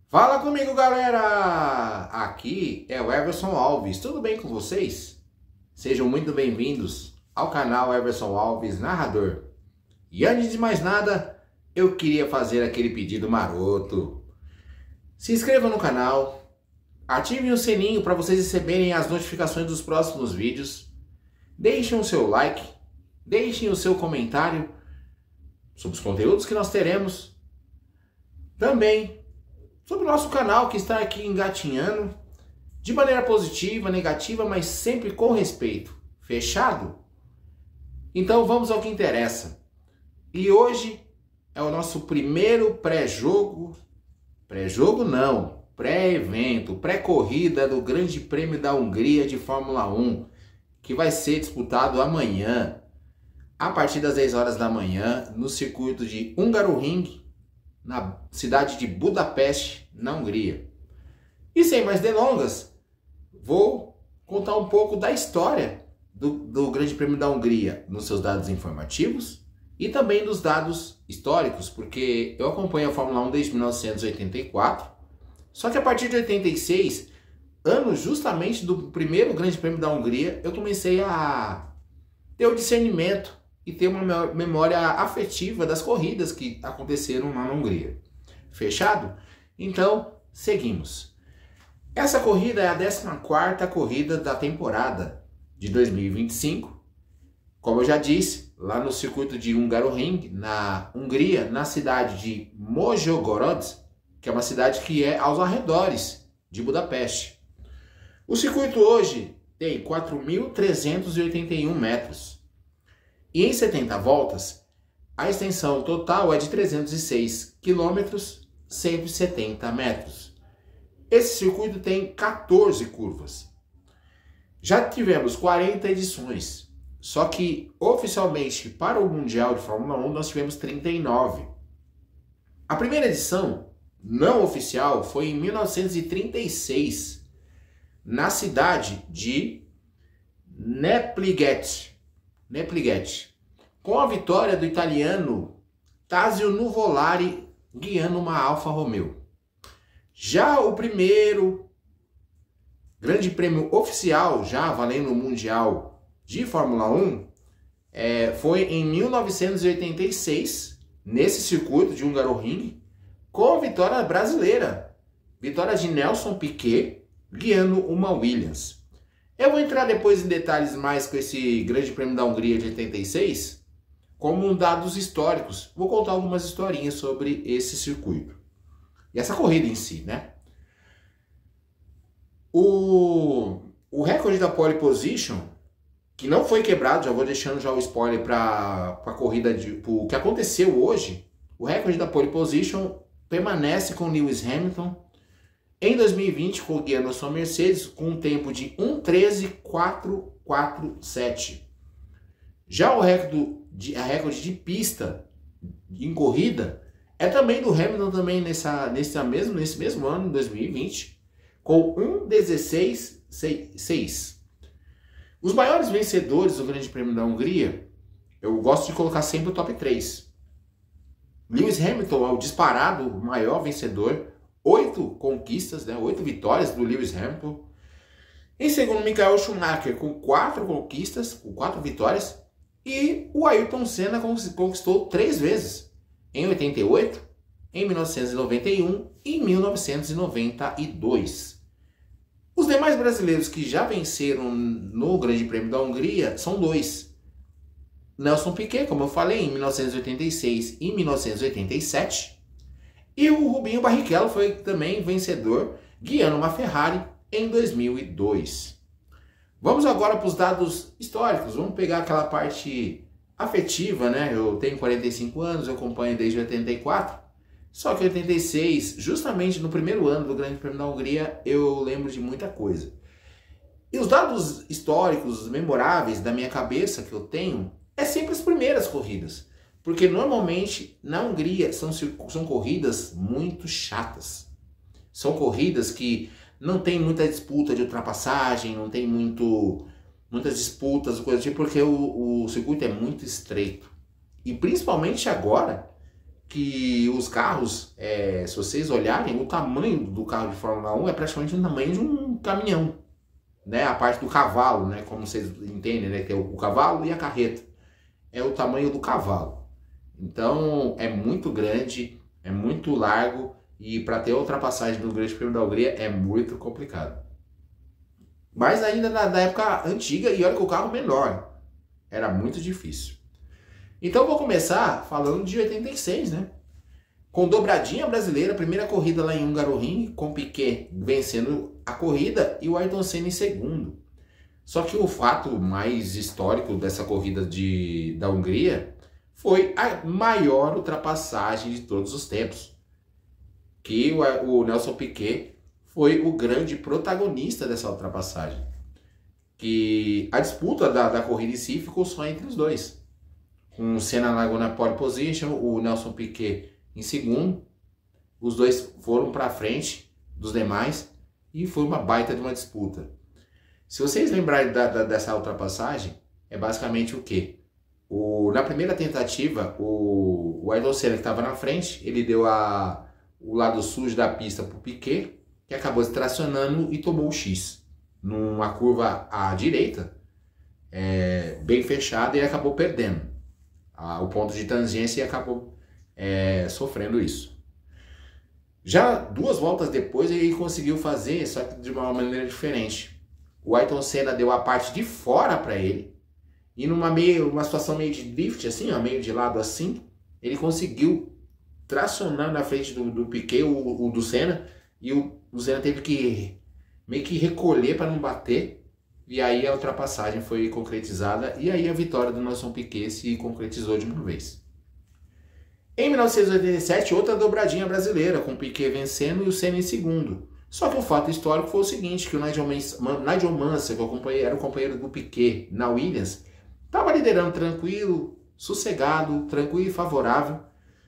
Fala comigo, galera! Aqui é o Everson Alves, tudo bem com vocês? Sejam muito bem-vindos ao canal Everson Alves Narrador. E antes de mais nada, eu queria fazer aquele pedido maroto. Se inscrevam no canal, ativem o sininho para vocês receberem as notificações dos próximos vídeos, deixem o seu like, deixem o seu comentário sobre os conteúdos que nós teremos. Também sobre o nosso canal que está aqui engatinhando, de maneira positiva, negativa, mas sempre com respeito. Fechado? Então vamos ao que interessa. E hoje é o nosso primeiro pré-jogo, pré-evento, pré-corrida do Grande Prêmio da Hungria de Fórmula 1, que vai ser disputado amanhã, a partir das 10 horas da manhã, no circuito de Hungaroring, na cidade de Budapeste, na Hungria. E sem mais delongas, vou contar um pouco da história do Grande Prêmio da Hungria, nos seus dados informativos e também dos dados históricos, porque eu acompanho a Fórmula 1 desde 1984, só que a partir de 86, ano justamente do primeiro Grande Prêmio da Hungria, eu comecei a ter o discernimento e ter uma memória afetiva das corridas que aconteceram lá na Hungria. Fechado? Então, seguimos. Essa corrida é a 14ª corrida da temporada de 2025. Como eu já disse, lá no circuito de Hungaroring, na Hungria, na cidade de Mojogorod, que é uma cidade que é aos arredores de Budapeste. O circuito hoje tem 4.381 metros. E em 70 voltas, a extensão total é de 306 km, 170 metros. Esse circuito tem 14 curvas. Já tivemos 40 edições, só que oficialmente para o Mundial de Fórmula 1 nós tivemos 39. A primeira edição não oficial foi em 1936, na cidade de Nepliget, com a vitória do italiano Tazio Nuvolari guiando uma Alfa Romeo. Já o primeiro Grande Prêmio oficial, já valendo o Mundial de Fórmula 1, foi em 1986, nesse circuito de Hungaroring, com a vitória brasileira, vitória de Nelson Piquet guiando uma Williams. Eu vou entrar depois em detalhes mais com esse Grande Prêmio da Hungria de 86, como dados históricos. Vou contar algumas historinhas sobre esse circuito. E essa corrida em si, né? O recorde da pole position, que não foi quebrado, já vou deixando já o spoiler para a corrida, o que aconteceu hoje, o recorde da pole position permanece com Lewis Hamilton, em 2020, guiando a sua Mercedes com um tempo de 1:13.447. Já o recorde de pista em corrida é também do Hamilton, também nesse mesmo ano, 2020, com 1:16.6. Os maiores vencedores do Grande Prêmio da Hungria, eu gosto de colocar sempre o top 3. Lewis Hamilton é o disparado maior vencedor, 8 conquistas, 8 vitórias do Lewis Hamilton. Em segundo, Michael Schumacher com 4 conquistas, com 4 vitórias. E o Ayrton Senna conquistou 3 vezes, em 88, em 1991 e em 1992. Os demais brasileiros que já venceram no Grande Prêmio da Hungria são 2. Nelson Piquet, como eu falei, em 1986 e 1987. E o Rubinho Barrichello foi também vencedor, guiando uma Ferrari em 2002. Vamos agora para os dados históricos. Vamos pegar aquela parte afetiva, né? Eu tenho 45 anos, eu acompanho desde 84. Só que em 86, justamente no primeiro ano do Grande Prêmio da Hungria, eu lembro de muita coisa. E os dados históricos memoráveis da minha cabeça que eu tenho é sempre as primeiras corridas. Porque normalmente na Hungria são corridas muito chatas. São corridas que não tem muita disputa de ultrapassagem, não tem muitas disputas, coisa tipo, porque o circuito é muito estreito. E principalmente agora que os carros, se vocês olharem, o tamanho do carro de Fórmula 1 é praticamente o tamanho de um caminhão, né? A parte do cavalo, né? Como vocês entendem, né? Que é o cavalo e a carreta. É o tamanho do cavalo. Então é muito grande, é muito largo e para ter a ultrapassagem no Grande Prêmio da Hungria é muito complicado. Mas ainda na época antiga, e olha que o carro menor, era muito difícil. Então eu vou começar falando de 86, né? Com dobradinha brasileira, primeira corrida lá em Hungaroring, com Piquet vencendo a corrida e o Ayrton Senna em segundo. Só que o fato mais histórico dessa corrida da Hungria foi a maior ultrapassagem de todos os tempos. Que o Nelson Piquet foi o grande protagonista dessa ultrapassagem. Que a disputa da corrida em si ficou só entre os dois. Com o Senna largou na pole position, o Nelson Piquet em segundo. Os dois foram para frente dos demais e foi uma baita de uma disputa. Se vocês lembrarem dessa ultrapassagem, é basicamente o quê? Na primeira tentativa, o Ayrton Senna, que estava na frente, ele deu o lado sujo da pista para o Piquet, que acabou se tracionando e tomou o X. Numa curva à direita, bem fechada, e ele acabou perdendo o ponto de tangência e acabou sofrendo isso. Já 2 voltas depois ele conseguiu fazer, só que de uma maneira diferente. O Ayrton Senna deu a parte de fora para ele, e numa situação meio de drift, assim, ó, meio de lado assim, ele conseguiu tracionar na frente do Piquet, o do Senna, e o Senna teve que meio que recolher para não bater, e aí a ultrapassagem foi concretizada, e aí a vitória do Nelson Piquet se concretizou de uma vez. Em 1987, outra dobradinha brasileira, com o Piquet vencendo e o Senna em segundo. Só que o fato histórico foi o seguinte, que o Nigel Mansell, que era o companheiro do Piquet na Williams, estava liderando tranquilo, sossegado, tranquilo e favorável.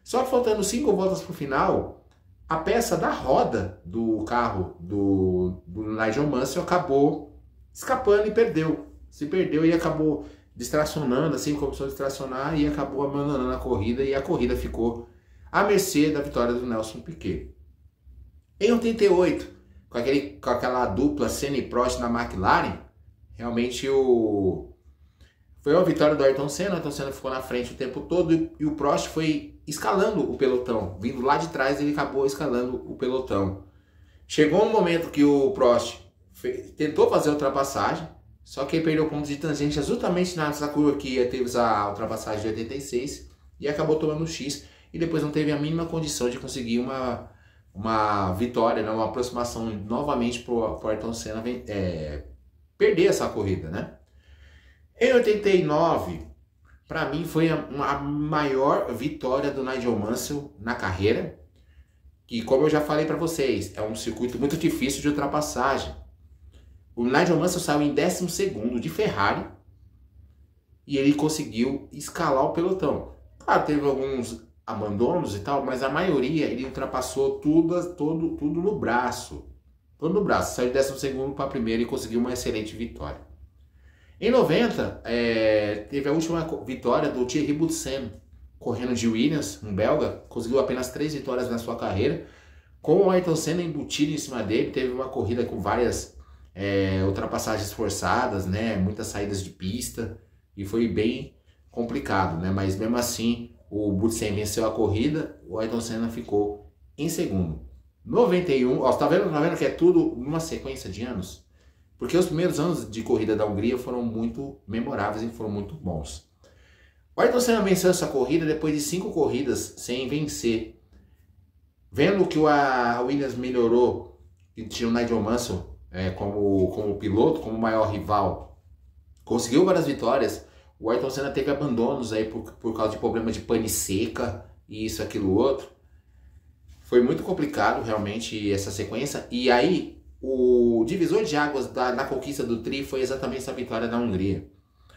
Só que faltando 5 voltas para o final, a peça da roda do carro do Nigel Mansell acabou escapando e perdeu. Se perdeu e acabou distracionando, assim, começou a distracionar e acabou abandonando a corrida, e a corrida ficou à mercê da vitória do Nelson Piquet. Em 88, com aquela dupla Senna e Prost na McLaren, realmente foi uma vitória do Ayrton Senna. O Ayrton Senna ficou na frente o tempo todo e o Prost foi escalando o pelotão. Vindo lá de trás, ele acabou escalando o pelotão. Chegou um momento que o Prost tentou fazer a ultrapassagem, só que ele perdeu o ponto de tangência justamente nessa curva que teve a ultrapassagem de 86 e acabou tomando o X, e depois não teve a mínima condição de conseguir uma vitória, né, uma aproximação novamente para o Ayrton Senna perder essa corrida, né? Em 89, para mim foi a maior vitória do Nigel Mansell na carreira, que, como eu já falei para vocês, é um circuito muito difícil de ultrapassagem. O Nigel Mansell saiu em 12º de Ferrari e ele conseguiu escalar o pelotão. Claro, teve alguns abandonos e tal, mas a maioria ele ultrapassou tudo no braço. Todo no braço. Saiu de 12º para primeiro e conseguiu uma excelente vitória. Em 90, teve a última vitória do Thierry Boutsen, correndo de Williams, um belga. Conseguiu apenas 3 vitórias na sua carreira. Com o Ayrton Senna embutido em cima dele, teve uma corrida com várias ultrapassagens forçadas, né? Muitas saídas de pista, e foi bem complicado, né? Mas mesmo assim, o Boutsen venceu a corrida, o Ayrton Senna ficou em segundo. 91, ó, tá vendo que é tudo numa sequência de anos? Porque os primeiros anos de corrida da Hungria foram muito memoráveis e foram muito bons. O Ayrton Senna venceu essa corrida depois de 5 corridas sem vencer. Vendo que a Williams melhorou e tinha o Nigel Mansell como piloto, como maior rival, conseguiu várias vitórias. O Ayrton Senna teve abandonos aí por causa de problema de pane seca e isso, aquilo, outro. Foi muito complicado realmente essa sequência. E aí o divisor de águas na conquista do Tri foi exatamente essa vitória da Hungria.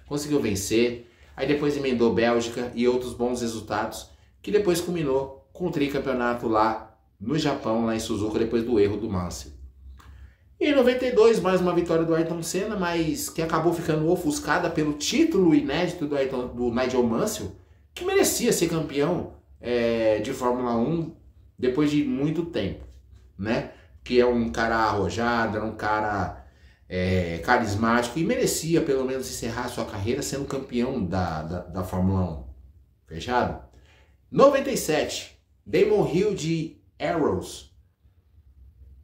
Conseguiu vencer, aí depois emendou Bélgica e outros bons resultados, que depois culminou com o tricampeonato lá no Japão, lá em Suzuka, depois do erro do Mansell. E em 92, mais uma vitória do Ayrton Senna, mas que acabou ficando ofuscada pelo título inédito do Nigel Mansell, que merecia ser campeão de Fórmula 1 depois de muito tempo, né? Que é um cara arrojado, é um cara carismático e merecia pelo menos encerrar sua carreira sendo campeão da Fórmula 1. Fechado? 97, Damon Hill de Arrows.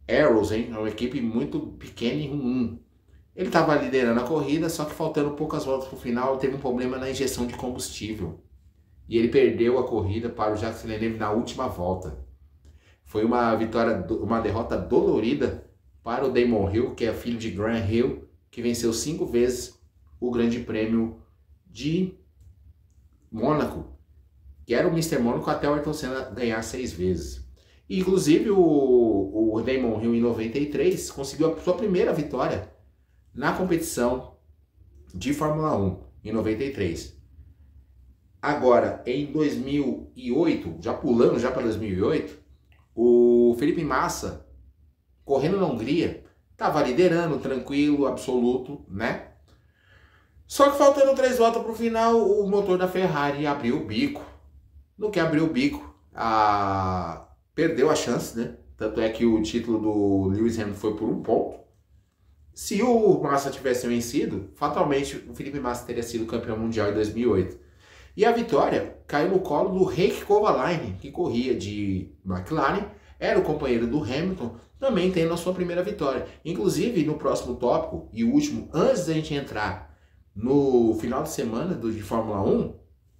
Arrows, hein? É uma equipe muito pequena e ruim. Ele estava liderando a corrida, só que faltando poucas voltas para o final, teve um problema na injeção de combustível. E ele perdeu a corrida para o Jacques Villeneuve na última volta. Foi uma derrota dolorida para o Damon Hill, que é filho de Graham Hill, que venceu 5 vezes o Grande Prêmio de Mônaco, que era o Mr. Mônaco até o Ayrton Senna ganhar 6 vezes. E, inclusive o Damon Hill em 93 conseguiu a sua primeira vitória na competição de Fórmula 1 em 93. Agora, em 2008, já pulando para 2008, o Felipe Massa, correndo na Hungria, estava liderando, tranquilo, absoluto, né? Só que faltando 3 voltas para o final, o motor da Ferrari abriu o bico. No que abriu o bico, perdeu a chance, né? Tanto é que o título do Lewis Hamilton foi por 1 ponto. Se o Massa tivesse vencido, fatalmente o Felipe Massa teria sido campeão mundial em 2008. E a vitória caiu no colo do Heikki Kovalainen, que corria de McLaren, era o companheiro do Hamilton, também tendo a sua primeira vitória. Inclusive, no próximo tópico, e último, antes da gente entrar no final de semana de Fórmula 1,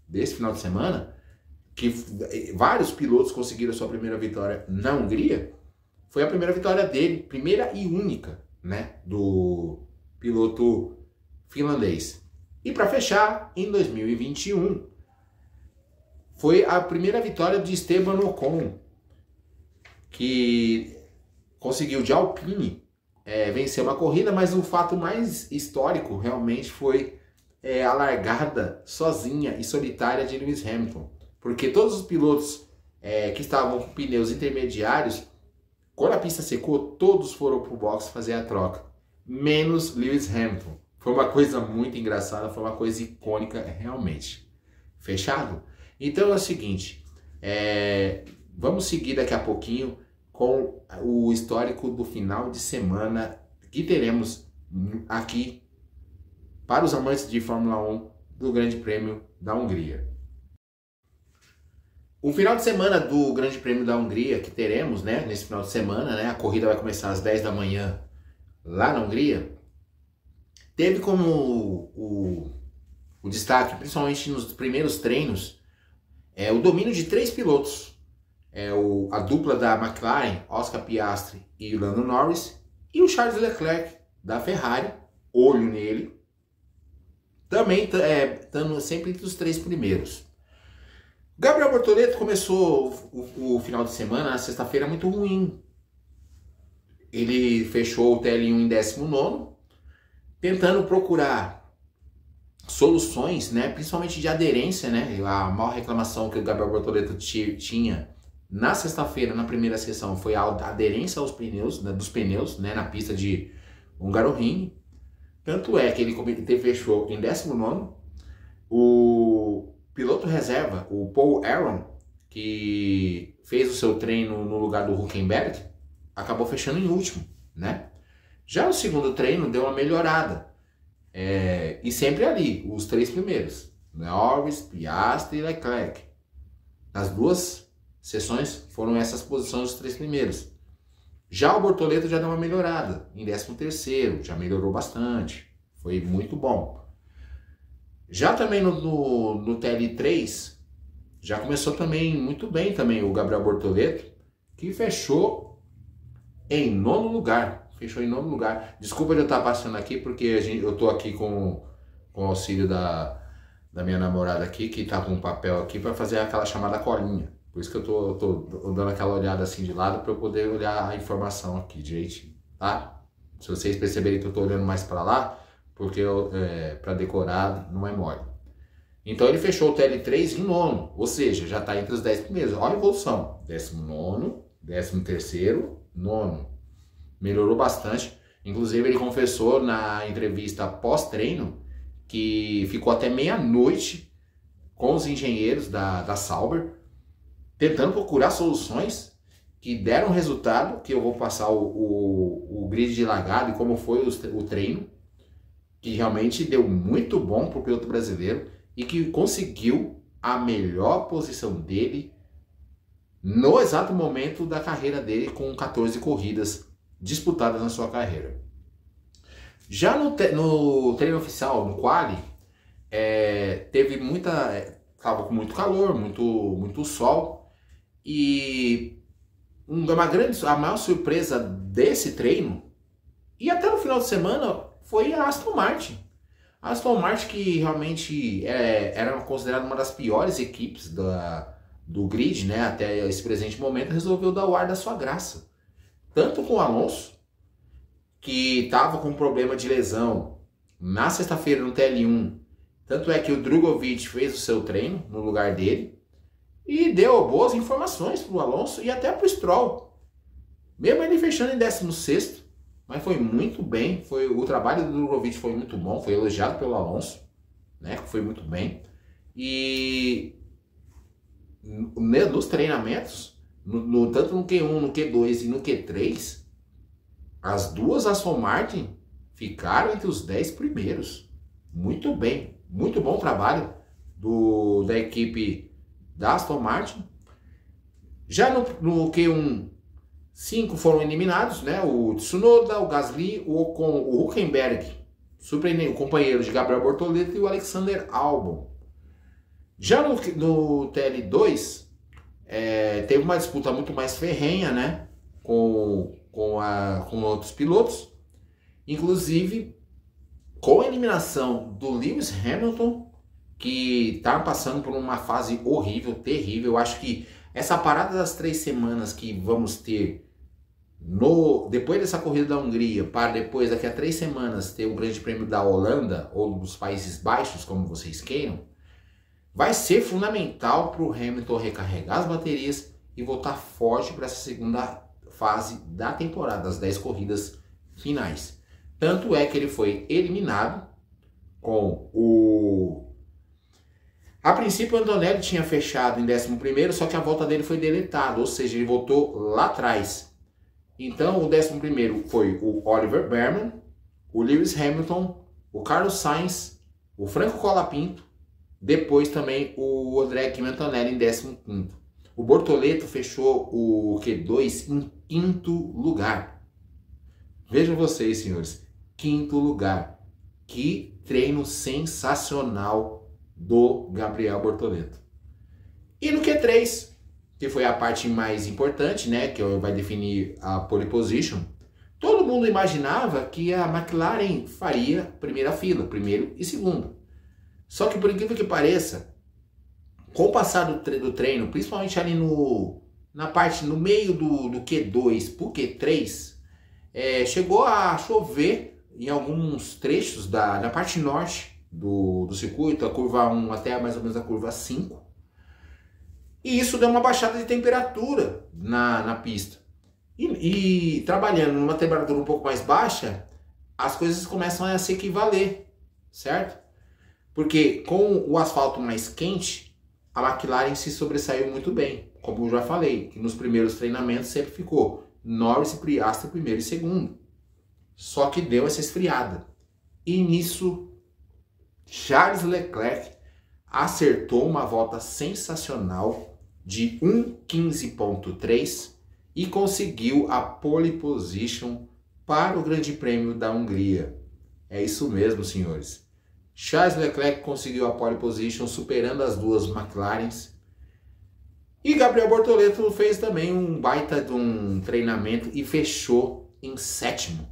desse final de semana, que vários pilotos conseguiram a sua primeira vitória na Hungria, foi a primeira vitória dele, primeira e única, né, do piloto finlandês. E para fechar, em 2021, foi a primeira vitória de Esteban Ocon, que conseguiu de Alpine vencer uma corrida, mas o fato mais histórico realmente foi a largada sozinha e solitária de Lewis Hamilton. Porque todos os pilotos que estavam com pneus intermediários, quando a pista secou, todos foram para o box fazer a troca, menos Lewis Hamilton. Foi uma coisa muito engraçada, foi uma coisa icônica realmente. Fechado? Então é o seguinte, vamos seguir daqui a pouquinho com o histórico do final de semana que teremos aqui para os amantes de Fórmula 1 do Grande Prêmio da Hungria. O final de semana do Grande Prêmio da Hungria que teremos, né, nesse final de semana, né, a corrida vai começar às 10 da manhã lá na Hungria, teve como o destaque, principalmente nos primeiros treinos, o domínio de 3 pilotos. A dupla da McLaren, Oscar Piastri e Lando Norris, e o Charles Leclerc da Ferrari, olho nele, também estando sempre entre os 3 primeiros. Gabriel Bortoleto começou o final de semana, na sexta-feira, muito ruim. Ele fechou o TL1 em 19º, tentando procurar soluções, né, principalmente de aderência, né, a maior reclamação que o Gabriel Bortoleto tinha na sexta-feira, na primeira sessão, foi a aderência aos pneus, né, dos pneus, né, na pista de Hungaroring. Tanto é que ele fechou em 19º, o piloto reserva, o Paul Aron, que fez o seu treino no lugar do Hülkenberg, acabou fechando em último, né? Já o segundo treino deu uma melhorada, e sempre ali, os 3 primeiros, Norris, Piastri e Leclerc. As 2 sessões foram essas posições dos 3 primeiros. Já o Bortoleto já deu uma melhorada, em 13º, já melhorou bastante, foi muito bom. Já também no TL3, já começou também muito bem também o Gabriel Bortoleto, que fechou em 9º lugar. Fechou em 9º lugar. Desculpa de eu estar passando aqui, porque eu estou aqui com o auxílio da minha namorada aqui, que está com um papel aqui para fazer aquela chamada colinha. Por isso que eu tô dando aquela olhada assim de lado para eu poder olhar a informação aqui direitinho, tá? Se vocês perceberem que eu estou olhando mais para lá, porque para decorar não é mole. Então ele fechou o TL3 em 9º, ou seja, já está entre os 10 primeiros. Olha a evolução, 19º, 13º, 9º. Melhorou bastante. Inclusive ele confessou na entrevista pós-treino que ficou até meia-noite com os engenheiros da Sauber tentando procurar soluções que deram resultado, que eu vou passar o grid de largada e como foi o treino, que realmente deu muito bom para o piloto brasileiro e que conseguiu a melhor posição dele no exato momento da carreira dele, com 14 corridas disputadas na sua carreira. Já no treino oficial, no quali, teve estava com muito calor, muito sol, e a maior surpresa desse treino, e até no final de semana, foi a Aston Martin. A Aston Martin, que realmente era considerada uma das piores equipes do grid, né, até esse presente momento, resolveu dar o ar da sua graça. Tanto com o Alonso, que estava com problema de lesão na sexta-feira no TL1, tanto é que o Drugovich fez o seu treino no lugar dele e deu boas informações para o Alonso e até para o Stroll. Mesmo ele fechando em 16º, mas foi muito bem. O trabalho do Drugovich foi muito bom, foi elogiado pelo Alonso, né, que foi muito bem. E nos treinamentos, tanto no Q1, no Q2 e no Q3, as duas Aston Martin ficaram entre os 10 primeiros. Muito bem, muito bom trabalho da equipe da Aston Martin. Já no Q1, 5 foram eliminados, né? O Tsunoda, o Gasly, o Ocon, o Hülkenberg, o companheiro de Gabriel Bortoleto, e o Alexander Albon. Já no TL2, teve uma disputa muito mais ferrenha, né? Com outros pilotos, inclusive com a eliminação do Lewis Hamilton, que está passando por uma fase horrível, terrível. Eu acho que essa parada das 3 semanas que vamos ter depois dessa corrida da Hungria, para depois, daqui a 3 semanas, ter o Grande Prêmio da Holanda, ou dos Países Baixos, como vocês queiram, vai ser fundamental para o Hamilton recarregar as baterias e voltar forte para essa segunda fase da temporada, das 10 corridas finais. Tanto é que ele foi eliminado A princípio o Antonelli tinha fechado em 11º, só que a volta dele foi deletada, ou seja, ele voltou lá atrás. Então o 11º foi o Oliver Behrman, o Lewis Hamilton, o Carlos Sainz, o Franco Colapinto, depois também o André Kimi Antonelli em 15º. O Bortoleto fechou o Q2 em 5º lugar. Vejam vocês, senhores, 5º lugar. Que treino sensacional do Gabriel Bortoleto. E no Q3, que foi a parte mais importante, né, que vai definir a pole position, todo mundo imaginava que a McLaren faria primeira fila, primeiro e segundo. Só que por incrível que pareça, com o passar do treino, principalmente ali no meio do Q2 para o Q3, chegou a chover em alguns trechos da parte norte do circuito, a curva 1 até mais ou menos a curva 5. E isso deu uma baixada de temperatura na pista. E trabalhando numa temperatura um pouco mais baixa, as coisas começam a se equivaler, certo? Porque com o asfalto mais quente, a McLaren se sobressaiu muito bem. Como eu já falei, que nos primeiros treinamentos sempre ficou Norris e Piastri primeiro e segundo. Só que deu essa esfriada. E nisso, Charles Leclerc acertou uma volta sensacional de 1:15.3 e conseguiu a pole position para o Grande Prêmio da Hungria. É isso mesmo, senhores. Charles Leclerc conseguiu a pole position, superando as duas McLarens. E Gabriel Bortoleto fez também um baita de um treinamento e fechou em 7º.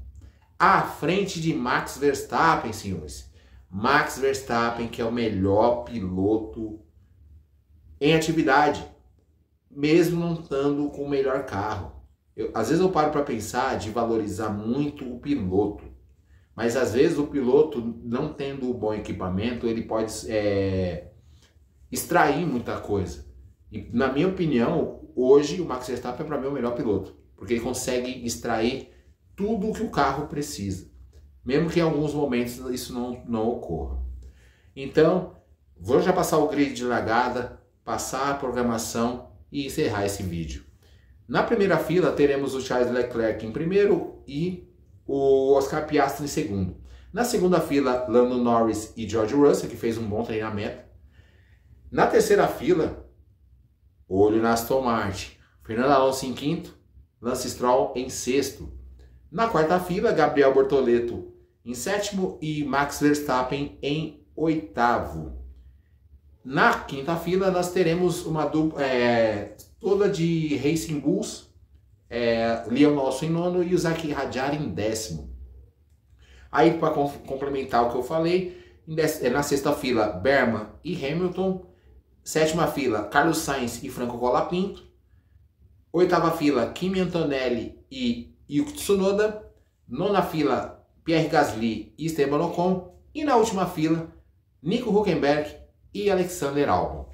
À frente de Max Verstappen, senhores. Max Verstappen, que é o melhor piloto em atividade, mesmo não estando com o melhor carro. Às vezes eu paro para pensar de valorizar muito o piloto, mas às vezes o piloto, não tendo o bom equipamento, ele pode extrair muita coisa. E, na minha opinião, hoje o Max Verstappen é para mim o melhor piloto, porque ele consegue extrair tudo o que o carro precisa, mesmo que em alguns momentos isso não ocorra. Então, vou já passar o grid de largada, passar a programação e encerrar esse vídeo. Na primeira fila teremos o Charles Leclerc em primeiro e o Oscar Piastri em segundo. Na segunda fila, Lando Norris e George Russell, que fez um bom treinamento. Na terceira fila, olho na Aston Martin, Fernando Alonso em quinto, Lance Stroll em sexto. Na quarta fila, Gabriel Bortoleto em sétimo e Max Verstappen em oitavo. Na quinta fila, nós teremos uma dupla toda de Racing Bulls, Liam Lawson em nono e o Zack Hadjar em décimo. Aí, para complementar o que eu falei, na sexta fila, Berman e Hamilton. Sétima fila, Carlos Sainz e Franco Colapinto. Oitava fila, Kimi Antonelli e Yuki Tsunoda. Nona fila, Pierre Gasly e Esteban Ocon. E na última fila, Nico Hülkenberg e Alexander Albon.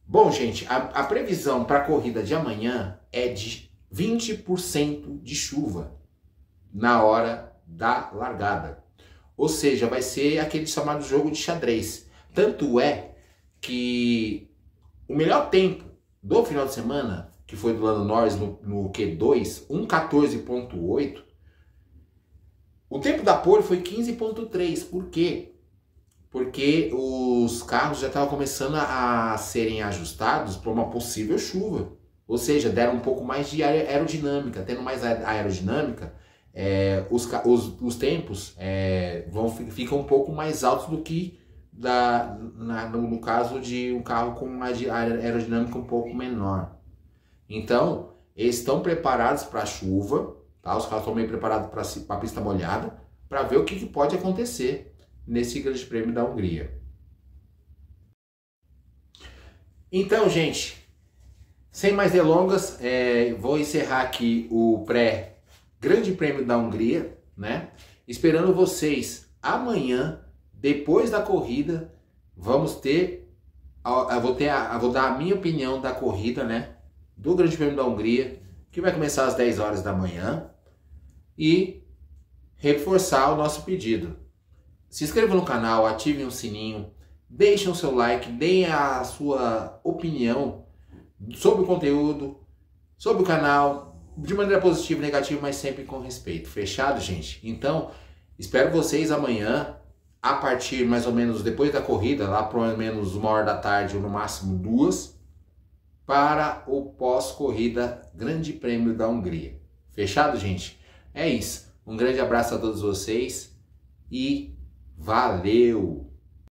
Bom, gente, a previsão para a corrida de amanhã é de 20% de chuva na hora da largada. Ou seja, vai ser aquele chamado jogo de xadrez. Tanto é que o melhor tempo do final de semana, que foi do Lando Norris no Q2, 1:14.8, o tempo da pole foi 15.3. Por quê? Porque os carros já estavam começando a serem ajustados para uma possível chuva. Ou seja, deram um pouco mais de aerodinâmica. Tendo mais aerodinâmica, os tempos ficam um pouco mais altos do que no caso de um carro com uma aerodinâmica um pouco menor. Então, eles estão preparados para a chuva, tá? Os carros estão bem preparados para a pista molhada, para ver o que pode acontecer nesse Grande Prêmio da Hungria. Então, gente, sem mais delongas, vou encerrar aqui o pré-Grande Prêmio da Hungria, né? Esperando vocês amanhã, depois da corrida, vou dar a minha opinião da corrida, né? Do Grande Prêmio da Hungria, que vai começar às 10 horas da manhã, e reforçar o nosso pedido. Se inscrevam no canal, ativem o sininho, deixem o seu like, deem a sua opinião sobre o conteúdo, sobre o canal, de maneira positiva e negativa, mas sempre com respeito. Fechado, gente? Então, espero vocês amanhã, a partir mais ou menos depois da corrida, lá por mais ou menos 1h da tarde ou no máximo 2, para o pós-corrida Grande Prêmio da Hungria. Fechado, gente? É isso. Um grande abraço a todos vocês e valeu!